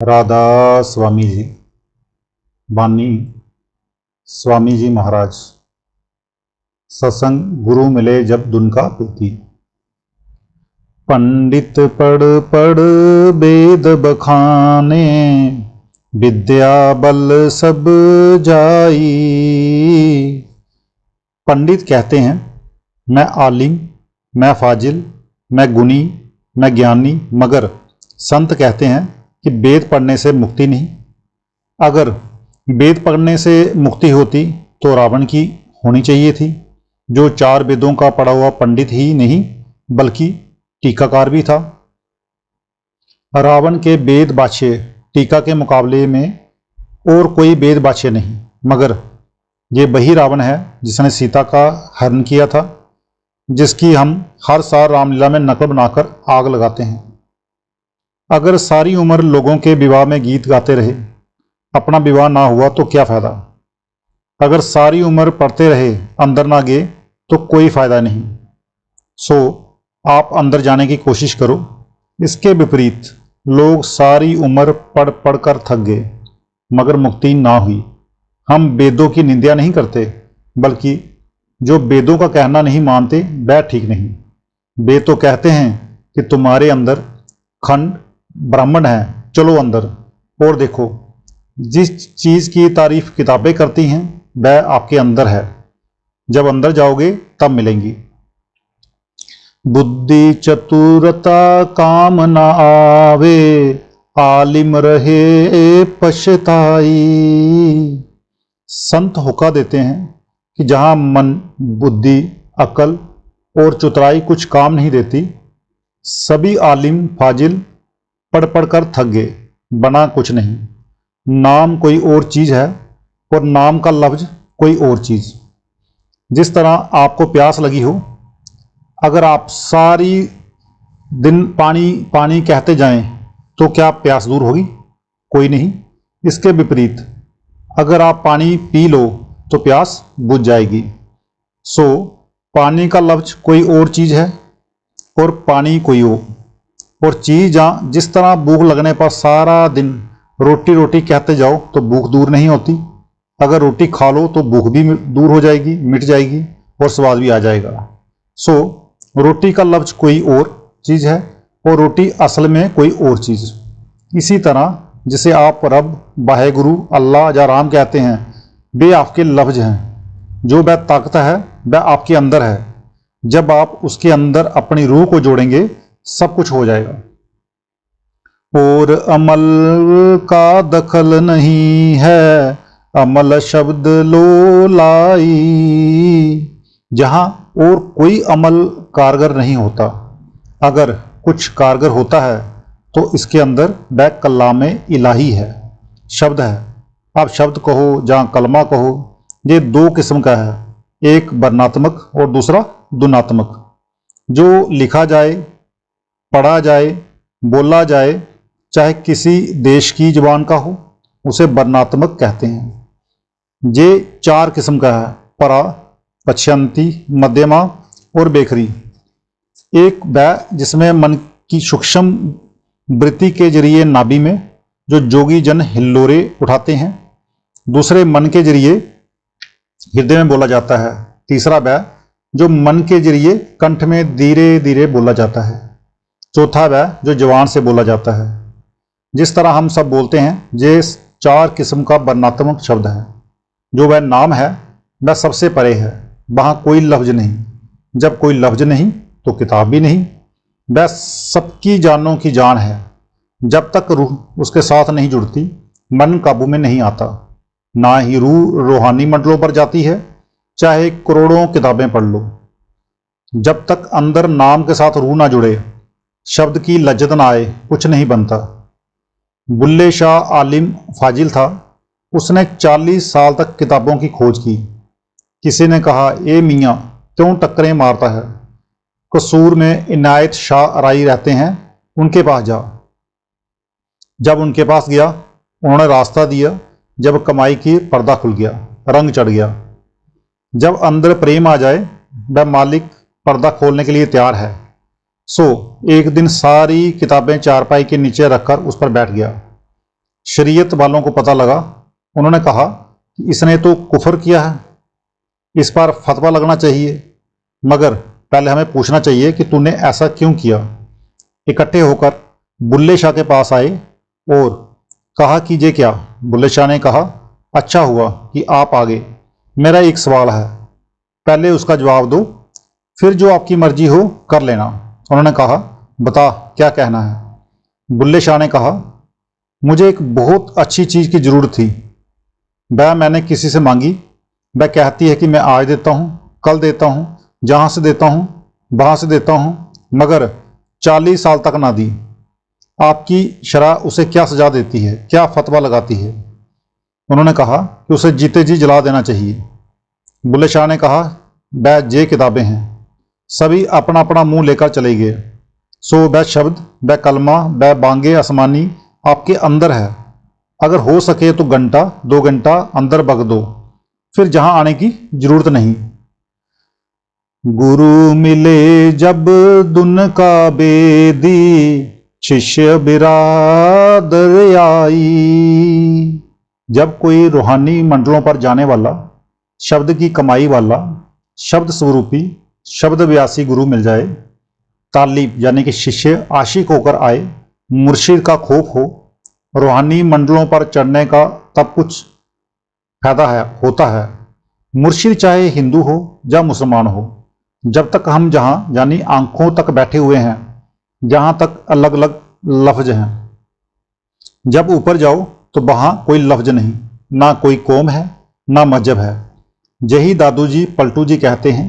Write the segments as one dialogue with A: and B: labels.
A: राधा स्वामी जी। बानी स्वामी जी महाराज। सत्संग गुरु मिले जब दुनका पेती। पंडित पढ़ पढ़ वेद बखाने, विद्या बल सब जाई। पंडित कहते हैं मैं आलिम, मैं फाजिल, मैं गुनी, मैं ज्ञानी, मगर संत कहते हैं कि वेद पढ़ने से मुक्ति नहीं। अगर वेद पढ़ने से मुक्ति होती तो रावण की होनी चाहिए थी, जो 4 वेदों का पढ़ा हुआ पंडित ही नहीं बल्कि टीकाकार भी था। रावण के वेद बाछे टीका के मुकाबले में और कोई वेद बाछे नहीं, मगर ये वही रावण है जिसने सीता का हरण किया था, जिसकी हम हर साल रामलीला में नकल बनाकर आग लगाते हैं। अगर सारी उम्र लोगों के विवाह में गीत गाते रहे, अपना विवाह ना हुआ तो क्या फायदा। अगर सारी उम्र पढ़ते रहे, अंदर ना गए तो कोई फायदा नहीं। सो आप अंदर जाने की कोशिश करो। इसके विपरीत लोग सारी उम्र पढ़ पढ़ कर थक गए मगर मुक्ति ना हुई। हम वेदों की निंदा नहीं करते, बल्कि जो वेदों का कहना नहीं मानते वह ठीक नहीं। वेद तो कहते हैं कि तुम्हारे अंदर खंड ब्राह्मण है, चलो अंदर और देखो। जिस चीज़ की तारीफ किताबें करती हैं वह आपके अंदर है, जब अंदर जाओगे तब मिलेंगी। बुद्धि चतुरता काम न आवे, आलिम रहे पछताई। संत हुक्का देते हैं कि जहाँ मन, बुद्धि, अकल और चतुराई कुछ काम नहीं देती, सभी आलिम फाजिल पढ़ पढ़ कर थक गए, बना कुछ नहीं। नाम कोई और चीज़ है और नाम का लफ्ज कोई और चीज़। जिस तरह आपको प्यास लगी हो, अगर आप सारी दिन पानी पानी कहते जाएं तो क्या प्यास दूर होगी? कोई नहीं। इसके विपरीत अगर आप पानी पी लो तो प्यास बुझ जाएगी। सो पानी का लफ्ज कोई और चीज़ है और पानी कोई और चीज़। जहाँ जिस तरह भूख लगने पर सारा दिन रोटी रोटी कहते जाओ तो भूख दूर नहीं होती, अगर रोटी खा लो तो भूख भी दूर हो जाएगी, मिट जाएगी और स्वाद भी आ जाएगा। सो रोटी का लफ्ज कोई और चीज़ है और रोटी असल में कोई और चीज़। इसी तरह जिसे आप रब, वाहेगुरु, अल्लाह या राम कहते हैं, वे आपके लफ्ज हैं। जो वह ताकत है वह आपके अंदर है। जब आप उसके अंदर अपनी रूह को जोड़ेंगे सब कुछ हो जाएगा। और अमल का दखल नहीं है, अमल शब्द लो लाई। जहाँ और कोई अमल कारगर नहीं होता, अगर कुछ कारगर होता है तो इसके अंदर वह कलामे इलाही है, शब्द है। आप शब्द कहो जहाँ कलमा कहो, ये 2 किस्म का है, एक वर्णात्मक और दूसरा दुनात्मक। जो लिखा जाए, पढ़ा जाए, बोला जाए, चाहे किसी देश की जुबान का हो, उसे वर्णात्मक कहते हैं। ये 4 किस्म का है, परा, पश्यंती, मध्यमा और बेखरी। एक वह जिसमें मन की सूक्ष्म वृत्ति के जरिए नाभि में जो जोगी जन हिल्लोरे उठाते हैं, दूसरे मन के जरिए हृदय में बोला जाता है, तीसरा वह जो मन के जरिए कंठ में धीरे धीरे बोला जाता है, चौथा वह जो जवान से बोला जाता है। जिस तरह हम सब बोलते हैं, ये 4 किस्म का वर्णात्मक शब्द है। जो वह नाम है वह सबसे परे है, वहाँ कोई लफ्ज नहीं। जब कोई लफ्ज नहीं तो किताब भी नहीं। वह सबकी जानों की जान है। जब तक रूह उसके साथ नहीं जुड़ती, मन काबू में नहीं आता। ना ही रूह रूहानी मंडलों पर जाती है, चाहे करोड़ों किताबें पढ़ लो। जब तक अंदर नाम के साथ रूह ना जुड़े, शब्द की लज्जत ना आए, कुछ नहीं बनता। बुल्ले शाह आलिम फाजिल था, उसने 40 साल तक किताबों की खोज की। किसी ने कहा, ए मियाँ क्यों टक्करें मारता है, कसूर में इनायत शाह राई रहते हैं, उनके पास जा। जब उनके पास गया, उन्होंने रास्ता दिया। जब कमाई की, पर्दा खुल गया, रंग चढ़ गया। जब अंदर प्रेम आ जाए, वह मालिक पर्दा खोलने के लिए तैयार है। सो एक दिन सारी किताबें चारपाई के नीचे रखकर उस पर बैठ गया। शरीयत वालों को पता लगा। उन्होंने कहा कि इसने तो कुफर किया है, इस पर फतवा लगना चाहिए, मगर पहले हमें पूछना चाहिए कि तूने ऐसा क्यों किया। इकट्ठे होकर बुल्ले शाह के पास आए और कहा कि ये क्या। बुल्ले शाह ने कहा, अच्छा हुआ कि आप आ गए, मेरा एक सवाल है, पहले उसका जवाब दो, फिर जो आपकी मर्जी हो कर लेना। उन्होंने कहा, बता क्या कहना है। बुल्ले शाह ने कहा, मुझे एक बहुत अच्छी चीज़ की ज़रूरत थी, वह मैंने किसी से मांगी, वह कहती है कि मैं आज देता हूँ, कल देता हूँ, जहाँ से देता हूँ वहाँ से देता हूँ, मगर 40 साल तक ना दी। आपकी शरअ उसे क्या सज़ा देती है, क्या फतवा लगाती है। उन्होंने कहा कि उसे जीते जी जला देना चाहिए। बुल्ले शाह ने कहा, वह ये किताबें हैं। सभी अपना अपना मुंह लेकर चले गए। सो वह शब्द, वह कलमा, वह बांगे आसमानी आपके अंदर है। अगर हो सके तो घंटा 2 घंटा अंदर बग दो, फिर जहां आने की जरूरत नहीं। गुरु मिले जब दुन का बेदी, शिष्य बिरादर आई। जब कोई रूहानी मंडलों पर जाने वाला, शब्द की कमाई वाला, शब्द स्वरूपी, शब्द व्यासी गुरु मिल जाए, तालिब यानी कि शिष्य आशिक होकर आए, मुर्शिद का खौफ हो, रूहानी मंडलों पर चढ़ने का तब कुछ फायदा होता है। मुर्शिद चाहे हिंदू हो या मुसलमान हो, जब तक हम जहाँ यानी आंखों तक बैठे हुए हैं, जहाँ तक अलग अलग लफ्ज हैं, जब ऊपर जाओ तो वहाँ कोई लफ्ज नहीं, ना कोई कौम है, ना मजहब है। यही दादू जी पलटू जी कहते हैं,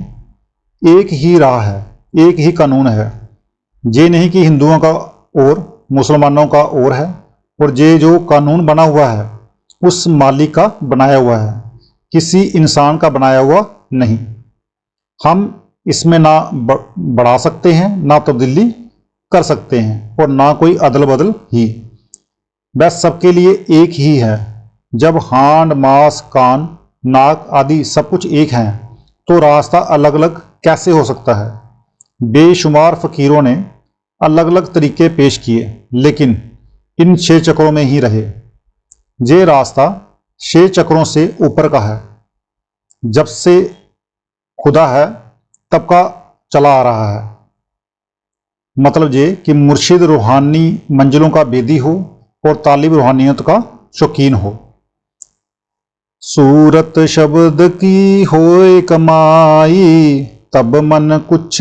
A: एक ही राह है, एक ही कानून है। ये नहीं कि हिंदुओं का और मुसलमानों का और है, और ये जो कानून बना हुआ है उस मालिक का बनाया हुआ है, किसी इंसान का बनाया हुआ नहीं। हम इसमें ना बढ़ा सकते हैं, ना तब्दीली कर सकते हैं, और ना कोई अदल बदल ही। बस सबके लिए एक ही है। जब हांड, मांस, कान, नाक आदि सब कुछ एक हैं, तो रास्ता अलग अलग कैसे हो सकता है। बेशुमार फकीरों ने अलग अलग तरीके पेश किए, लेकिन इन 6 चक्रों में ही रहे। ये रास्ता 6 चक्रों से ऊपर का है, जब से खुदा है तब का चला आ रहा है। मतलब ये कि मुर्शिद रूहानी मंजिलों का बेदी हो और तालिब रूहानियत का शौकीन हो। सूरत शब्द की होए कमाई, तब मन कुछ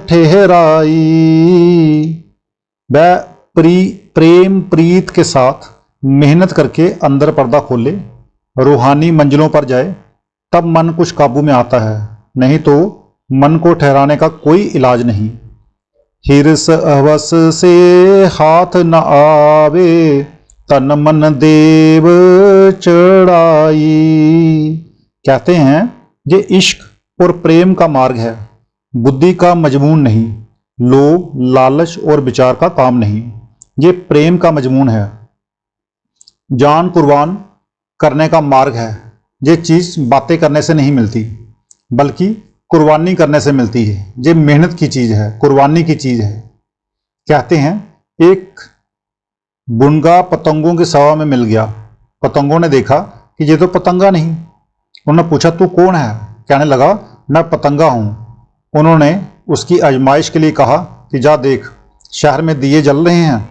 A: ठहराई। वह प्रेम प्रीत के साथ मेहनत करके अंदर पर्दा खोले, रूहानी मंजिलों पर जाए, तब मन कुछ काबू में आता है, नहीं तो मन को ठहराने का कोई इलाज नहीं। हिरस हवस से हाथ न आवे, तन मन देव चढ़ाई। कहते हैं ये इश्क और प्रेम का मार्ग है, बुद्धि का मजमून नहीं, लोभ, लालच और विचार का काम नहीं। ये प्रेम का मजमून है, जान कुर्बान करने का मार्ग है। ये चीज़ बातें करने से नहीं मिलती, बल्कि कुर्बानी करने से मिलती है। ये मेहनत की चीज़ है, कुर्बानी की चीज़ है। कहते हैं एक बुनगा पतंगों की सभा में मिल गया। पतंगों ने देखा कि ये तो पतंगा नहीं। उन्होंने पूछा, तू कौन है? कहने लगा, मैं पतंगा हूँ। उन्होंने उसकी आजमाइश के लिए कहा कि जा देख, शहर में दिए जल रहे हैं।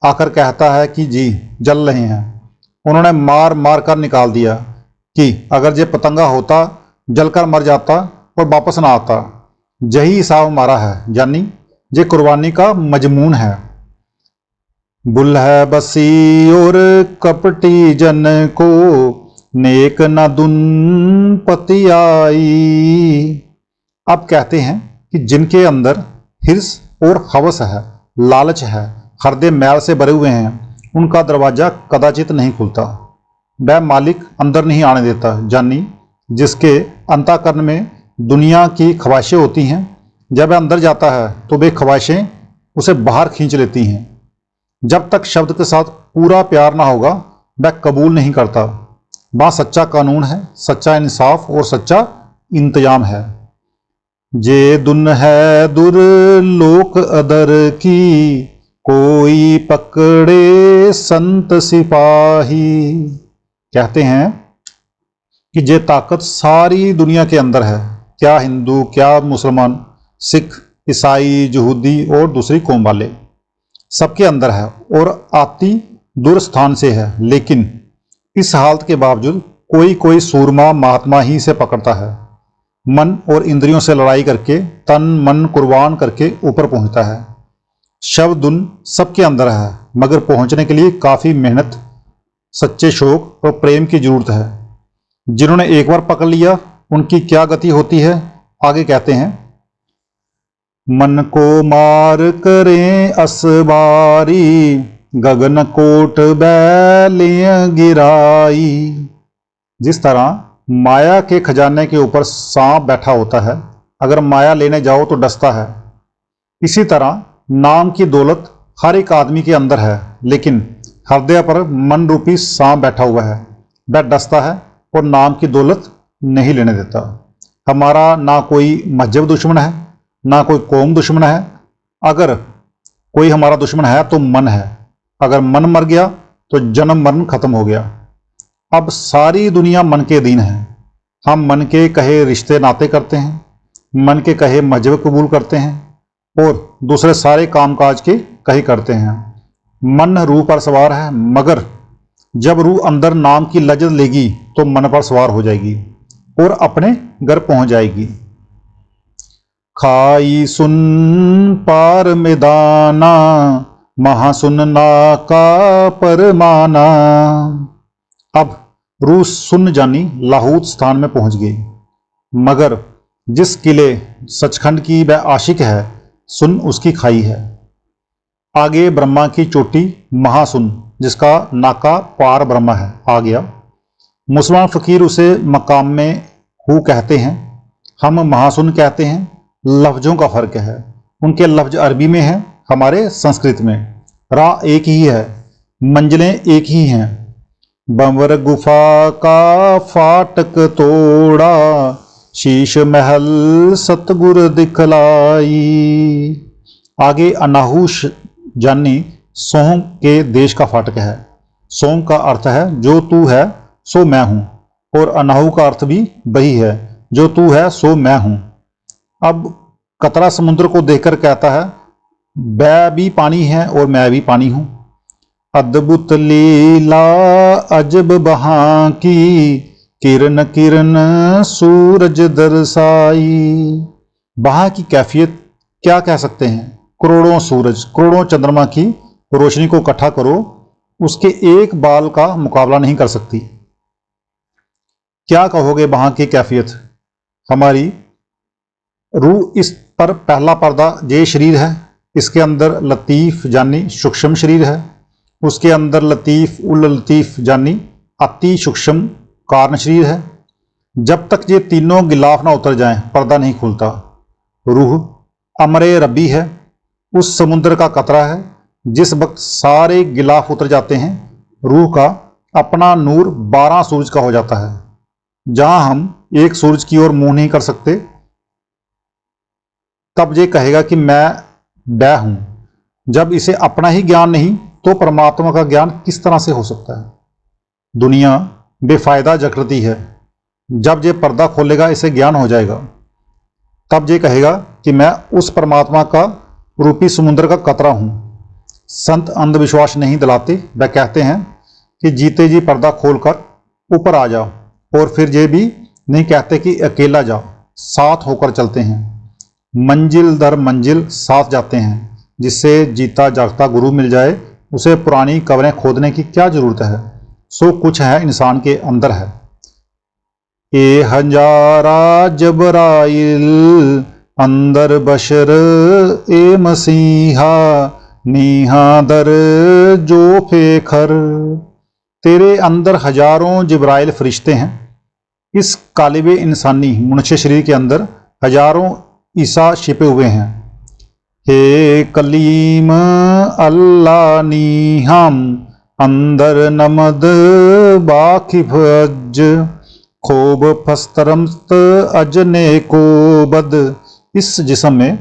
A: आकर कहता है कि जी जल रहे हैं। उन्होंने मार मार कर निकाल दिया कि अगर ये पतंगा होता जलकर मर जाता और वापस ना आता। यही हिसाब हमारा है, यानी ये कुर्बानी का मजमून है। बुल है बसी और कपटी जन को, नेक न दुन पति आई। अब कहते हैं कि जिनके अंदर हिर्स और हवस है, लालच है, हृदय मैल से भरे हुए हैं, उनका दरवाजा कदाचित नहीं खुलता। वह मालिक अंदर नहीं आने देता, यानी जिसके अंतःकरण में दुनिया की ख्वाहिशें होती हैं, जब वह अंदर जाता है तो वे ख्वाहिशें उसे बाहर खींच लेती हैं। जब तक शब्द के साथ पूरा प्यार ना होगा, वह कबूल नहीं करता। वहाँ सच्चा कानून है, सच्चा इंसाफ और सच्चा इंतजाम है। जे दुन है दुर लोक अदर की, कोई पकड़े संत सिपाही। कहते हैं कि ये ताकत सारी दुनिया के अंदर है, क्या हिंदू, क्या मुसलमान, सिख, ईसाई, यहूदी और दूसरी कौम वाले, सबके अंदर है और आती दूर स्थान से है। लेकिन इस हालत के बावजूद कोई कोई सूरमा महात्मा ही से पकड़ता है, मन और इंद्रियों से लड़ाई करके, तन मन कुर्बान करके ऊपर पहुंचता है। शब्द धुन सबके अंदर है, मगर पहुंचने के लिए काफ़ी मेहनत, सच्चे शौक और प्रेम की जरूरत है। जिन्होंने एक बार पकड़ लिया उनकी क्या गति होती है, आगे कहते हैं। मन को मार करें असबारी, गगन कोट बैलियां गिराई। जिस तरह माया के खजाने के ऊपर सांप बैठा होता है, अगर माया लेने जाओ तो डसता है, इसी तरह नाम की दौलत हर एक आदमी के अंदर है, लेकिन हृदय पर मन रूपी सांप बैठा हुआ है, वह डसता है और नाम की दौलत नहीं लेने देता। हमारा ना कोई मजहब दुश्मन है, ना कोई कौम दुश्मन है। अगर कोई हमारा दुश्मन है तो मन है। अगर मन मर गया तो जन्म मरण खत्म हो गया। अब सारी दुनिया मन के अधीन है। हम मन के कहे रिश्ते नाते करते हैं, मन के कहे मजहब कबूल करते हैं और दूसरे सारे कामकाज के कहे करते हैं। मन रूह पर सवार है, मगर जब रूह अंदर नाम की लज्जत लेगी तो मन पर सवार हो जाएगी और अपने घर पहुंच जाएगी। खाई सुन पार में दाना, महासुन ना का परमाना। अब रूह सुन जानी लाहौत स्थान में पहुंच गई, मगर जिस किले सचखंड की वह आशिक है, सुन उसकी खाई है। आगे ब्रह्मा की चोटी महासुन, जिसका नाका पार ब्रह्मा है, आ गया। मुसलमान फकीर उसे मकाम में हु कहते हैं, हम महासुन कहते हैं। लफ्जों का फर्क है, उनके लफ्ज अरबी में है, हमारे संस्कृत में। राह एक ही है, मंजिलें एक ही हैं। बंवर गुफा का फाटक तोड़ा, शीश महल सतगुर दिखलाई। आगे अनाहूश जानी सोम के देश का फाटक है। सोम का अर्थ है जो तू है सो मैं हूं, और अनाहू का अर्थ भी वही है, जो तू है सो मैं हूं। अब कतरा समुद्र को देखकर कहता है, वह भी पानी है और मैं भी पानी हूं। अद्भुत लीला अजब बहां की, किरण किरण सूरज दरसाई। बहां की कैफियत क्या कह सकते हैं। करोड़ों सूरज, करोड़ों चंद्रमा की रोशनी को इकट्ठा करो, उसके एक बाल का मुकाबला नहीं कर सकती। क्या कहोगे बहां की कैफियत। हमारी रूह इस पर पहला पर्दा ये शरीर है, इसके अंदर लतीफ़ जानी सूक्ष्म शरीर है, उसके अंदर लतीफ़ उल लतीफ़ जानी अति सूक्ष्म कारण शरीर है। जब तक ये तीनों गिलाफ ना उतर जाएं, पर्दा नहीं खुलता। रूह अमरे रब्बी है, उस समुद्र का कतरा है। जिस वक्त सारे गिलाफ उतर जाते हैं, रूह का अपना नूर 12 सूरज का हो जाता है। जहां हम एक सूरज की ओर मुंह नहीं कर सकते, तब ये कहेगा कि मैं हूं। जब इसे अपना ही ज्ञान नहीं तो परमात्मा का ज्ञान किस तरह से हो सकता है। दुनिया बेफायदा जकड़ती है, जब ये पर्दा खोलेगा इसे ज्ञान हो जाएगा। तब ये कहेगा कि मैं उस परमात्मा का रूपी समुद्र का कतरा हूं। संत अंधविश्वास नहीं दिलाते, वह कहते हैं कि जीते जी पर्दा खोलकर ऊपर आ जाओ, और फिर ये भी नहीं कहते कि अकेला जाओ, साथ होकर चलते हैं। मंजिल दर मंजिल साथ जाते हैं। जिससे जीता जागता गुरु मिल जाए, उसे पुरानी कब्रें खोदने की क्या जरूरत है। सो कुछ है इंसान के अंदर है। ए हजारा जबराइल अंदर बशर ए मसीहा, नीहा दर जो फेखर। तेरे अंदर हजारों जिब्राइल फरिश्ते हैं। इस कालिबे इंसानी मनुष्य शरीर के अंदर हजारों ईसा छिपे हुए हैं। हे कलीम अल्लाह नीहम अंदर नमद बाकिफ अज, खोब फस्तरमस्त अजने को बद। इस जिस्म में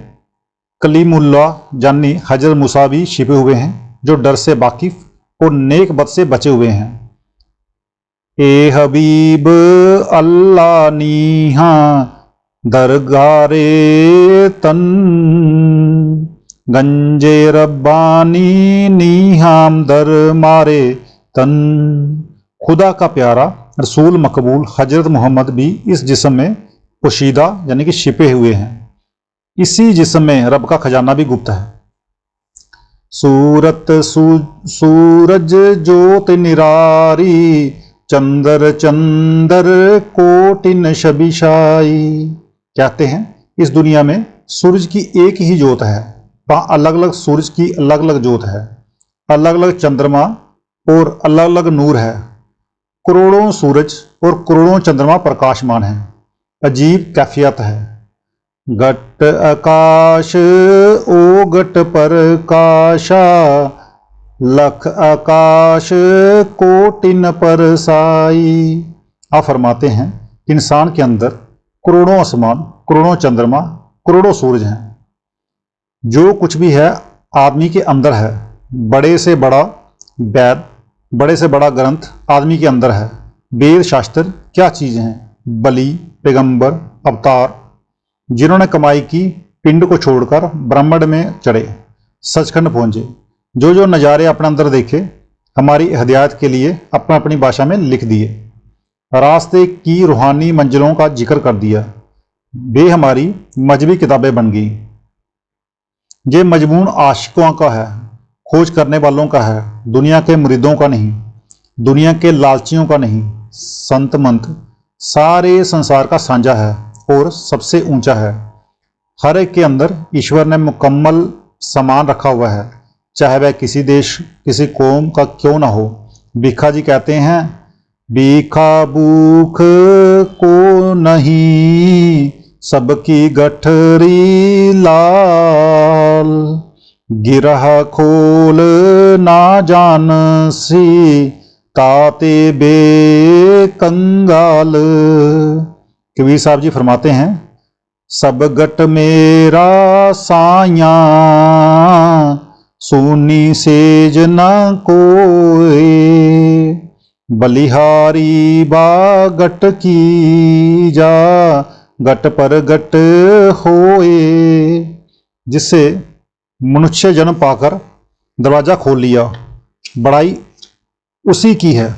A: कलीमुल्ला यानी हजरत मूसा भी छिपे हुए हैं, जो डर से वाकिफ और नेक बद से बचे हुए हैं। ए हबीब अल्लाह नीहा दरगारे तन, गंजे रब्बानी नीहाम दर मारे तन। खुदा का प्यारा रसूल मकबूल हजरत मोहम्मद भी इस जिस्म में पोशीदा यानी कि छिपे हुए हैं। इसी जिस्म में रब का खजाना भी गुप्त है। सूरत सूरज ज्योत निरारी, चंदर चंदर कोटिन शबिशाई। कहते हैं इस दुनिया में सूरज की एक ही ज्योत है, वहाँ अलग अलग सूरज की अलग अलग ज्योत है, अलग अलग चंद्रमा और अलग अलग नूर है। करोड़ों सूरज और करोड़ों चंद्रमा प्रकाशमान हैं। अजीब कैफियत है। घट आकाश ओ घट प्रकाशा, लख आकाश कोटिन परसाई। आप फरमाते हैं इंसान के अंदर करोड़ों आसमान, करोड़ों चंद्रमा, करोड़ों सूरज हैं। जो कुछ भी है आदमी के अंदर है। बड़े से बड़ा वेद, बड़े से बड़ा ग्रंथ आदमी के अंदर है। वेद शास्त्र क्या चीज़ हैं? बलि, पैगंबर, अवतार, जिन्होंने कमाई की, पिंड को छोड़कर ब्रह्मांड में चढ़े, सचखंड पहुंचे, जो जो नज़ारे अपने अंदर देखे, हमारी हिदायत के लिए अपनी अपनी भाषा में लिख दिए। रास्ते की रूहानी मंजिलों का जिक्र कर दिया। वे हमारी मजहबी किताबें बन गई। ये मजमून आशिकों का है, खोज करने वालों का है, दुनिया के मुरीदों का नहीं, दुनिया के लालचियों का नहीं। संत मंत सारे संसार का साझा है और सबसे ऊंचा है। हर एक के अंदर ईश्वर ने मुकम्मल सामान रखा हुआ है, चाहे वह किसी देश, किसी कौम का क्यों ना हो। भीखा जी कहते हैं, भीखा भूख को नहीं, सबकी गठरी लाल, गिरह खोल ना जान सी, ताते बे कंगाल। कबीर साहब जी फरमाते हैं, सब गट मेरा साया, सुनी सेज न कोई, बलिहारी बा गट की जा, गट पर गट होए। जिससे मनुष्य जन्म पाकर दरवाजा खोल लिया, बड़ाई उसी की है।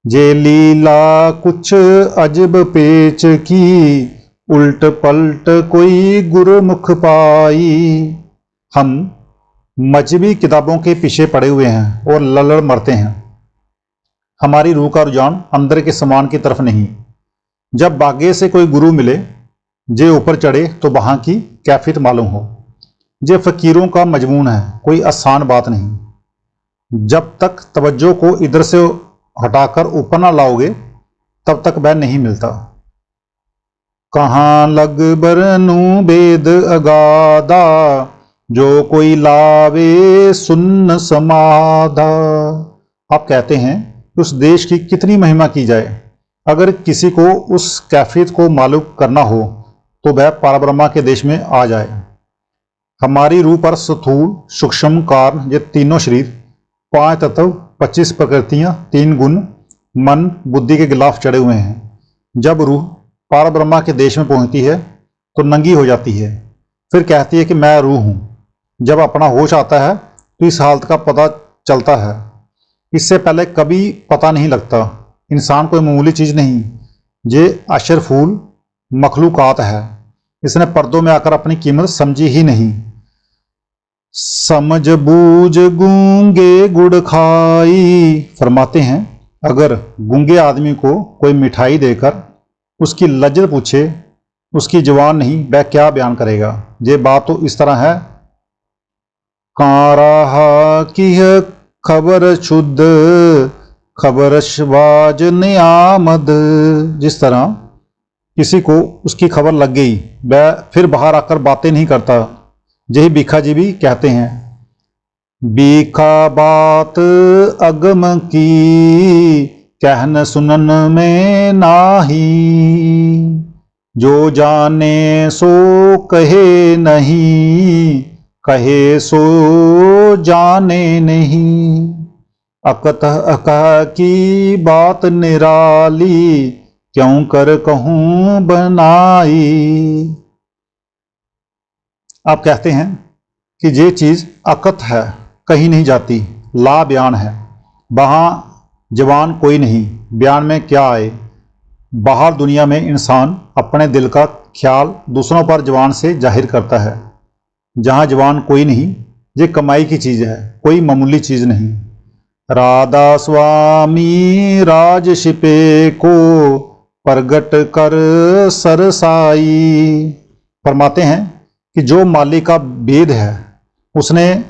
A: जे लीला कुछ अजब पेच की, उल्ट पलट कोई गुरमुख पाई। हम मजहबी किताबों के पीछे पड़े हुए हैं और ललड़ मरते हैं। हमारी रूह का रुझान अंदर के समान की तरफ नहीं। जब बागे से कोई गुरु मिले, जे ऊपर चढ़े तो वहां की कैफियत मालूम हो। जे फकीरों का मजमून है, कोई आसान बात नहीं। जब तक तवज्जो को इधर से हटाकर ऊपर ना लाओगे, तब तक वह नहीं मिलता। कहाँ लग बरनू बेद अगाधा, जो कोई लावे सुन्न समाधा। आप कहते हैं उस देश की कितनी महिमा की जाए। अगर किसी को उस कैफियत को मालूम करना हो तो वह पारब्रह्मा के देश में आ जाए। हमारी रूह पर स्थूल, सूक्ष्म, कारण, ये तीनों शरीर, 5 तत्व, 25 प्रकृतियां, 3 गुण, मन, बुद्धि के गिलाफ चढ़े हुए हैं। जब रूह पारब्रह्मा के देश में पहुंचती है तो नंगी हो जाती है, फिर कहती है कि मैं रूह हूं। जब अपना होश आता है तो इस हालत का पता चलता है। इससे पहले कभी पता नहीं लगता। इंसान कोई मामूली चीज़ नहीं, ये अशरफुल मखलूकात है। इसने पर्दों में आकर अपनी कीमत समझी ही नहीं। समझ बूझ गूंगे गुड़ खाई। फरमाते हैं, अगर गूंगे आदमी को कोई मिठाई देकर उसकी लज्जत पूछे, उसकी जुबान नहीं, वह क्या बयान करेगा। ये बात तो इस तरह है, काराहा की है खबर शुद्ध, खबर शवाज नियामद। जिस तरह किसी को उसकी खबर लग गई, वह फिर बाहर आकर बातें नहीं करता। यही भीखा जी भी कहते हैं, भीखा बात अगम की, कहन सुनन में नाही। जो जाने सो कहे नहीं, कहे सो जाने नहीं। अकत अकह की बात निराली, क्यों कर कहूँ बनाई। आप कहते हैं कि ये चीज़ अकत है, कहीं नहीं जाती, ला बयान है, वहाँ जवान कोई नहीं, बयान में क्या आए। बाहर दुनिया में इंसान अपने दिल का ख्याल दूसरों पर जवान से जाहिर करता है। जहाँ जवान कोई नहीं, ये कमाई की चीज़ है, कोई मामूली चीज़ नहीं। राधा स्वामी राज शिपे को प्रगट कर सरसाई। फरमाते हैं कि जो माली का भेद है उसने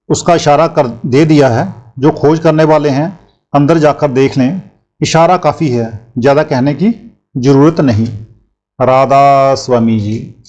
A: उसका इशारा कर दे दिया है। जो खोज करने वाले हैं अंदर जाकर देख लें, इशारा काफ़ी है, ज़्यादा कहने की ज़रूरत नहीं। राधा स्वामी जी।